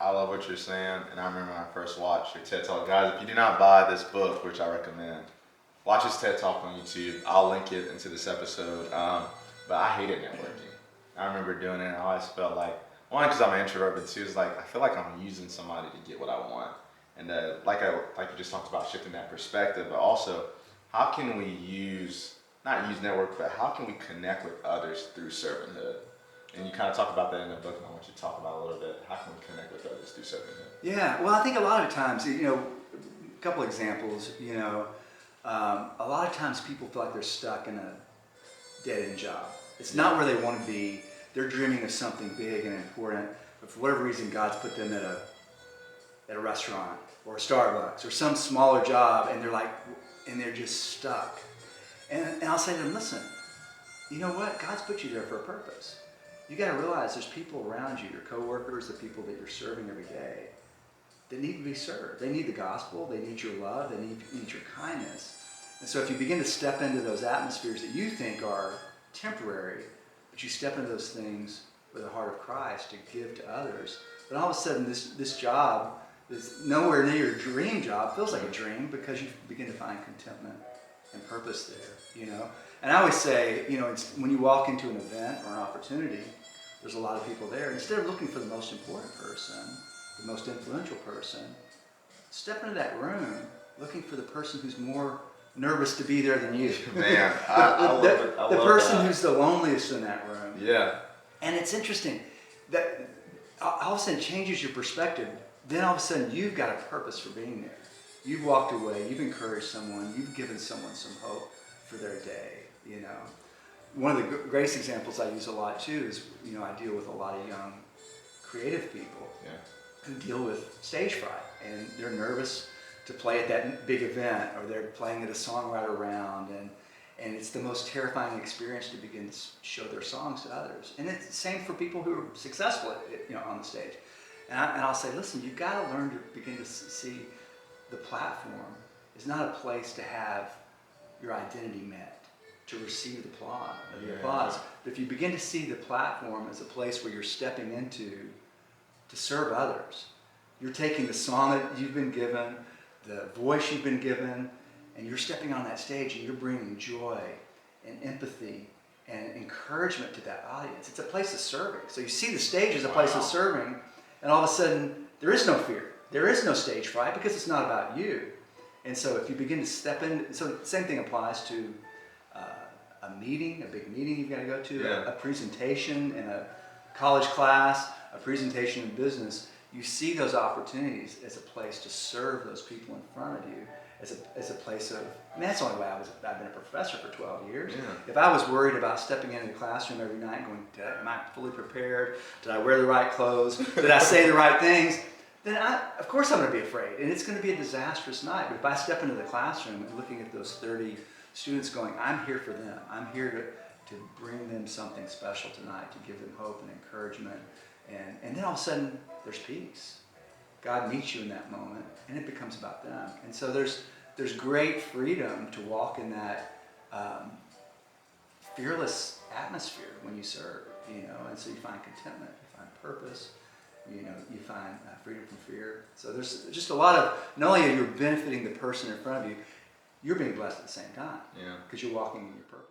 I love what you're saying, and I remember when I first watched your TED Talk. Guys, if you do not buy this book, which I recommend, watch his TED Talk on YouTube. I'll link it into this episode. But I hated networking. I remember doing it, and I always felt like, one, because I'm an introvert, but two, is like, I feel like I'm using somebody to get what I want. And like you just talked about shifting that perspective, but also, how can we not use network, but how can we connect with others through servanthood? And you kind of talk about that in the book, and I want you to talk about a little bit, how can we connect with others through servanthood? Yeah, well, I think a lot of times, a couple examples, a lot of times people feel like they're stuck in a dead-end job. It's not where they want to be. They're dreaming of something big and important, but for whatever reason, God's put them at a restaurant or a Starbucks or some smaller job, and they're just stuck. And I'll say to them, listen, you know what? God's put you there for a purpose. You got to realize there's people around you, your coworkers, the people that you're serving every day, that need to be served. They need the gospel. They need your love. They need your kindness. And so if you begin to step into those atmospheres that you think are temporary, but you step into those things with the heart of Christ to give to others, then all of a sudden this job is nowhere near your dream job. It feels like a dream because you begin to find contentment and purpose there, And I always say, it's when you walk into an event or an opportunity, there's a lot of people there. Instead of looking for the most important person, the most influential person, step into that room looking for the person who's more nervous to be there than you. Man, I love it. The person who's the loneliest in that room. Yeah. And it's interesting that all of a sudden it changes your perspective. Then all of a sudden you've got a purpose for being there. You've walked away, you've encouraged someone, you've given someone some hope for their day, One of the greatest examples I use a lot too is, I deal with a lot of young creative people who deal with stage fright, and they're nervous to play at that big event, or they're playing at a songwriter round, and it's the most terrifying experience to begin to show their songs to others. And it's the same for people who are successful on the stage. And I'll say, listen, you've got to learn to begin to see the platform is not a place to have your identity met, to receive the applause. But if you begin to see the platform as a place where you're stepping into to serve others, you're taking the song that you've been given, the voice you've been given, and you're stepping on that stage and you're bringing joy and empathy and encouragement to that audience. It's a place of serving. So you see the stage as a place of serving, and all of a sudden there is no fear. There is no stage fright because it's not about you. And so if you begin to step in, so the same thing applies to a meeting, a big meeting you've got to go to, a presentation in a college class, a presentation in business. You see those opportunities as a place to serve those people in front of you, as a place of, that's the only way I've been a professor for 12 years. Yeah. If I was worried about stepping into the classroom every night and going, am I fully prepared? Did I wear the right clothes? Did I say the right things? Then of course I'm going to be afraid, and it's going to be a disastrous night. But if I step into the classroom and looking at those 30 students going, I'm here for them. I'm here to bring them something special tonight, to give them hope and encouragement. And then all of a sudden, there's peace. God meets you in that moment, and it becomes about them. And so there's great freedom to walk in that fearless atmosphere when you serve, and so you find contentment, you find purpose, you find freedom from fear. So there's just a lot of, not only are you benefiting the person in front of you, you're being blessed at the same time. Yeah. Because you're walking in your purpose.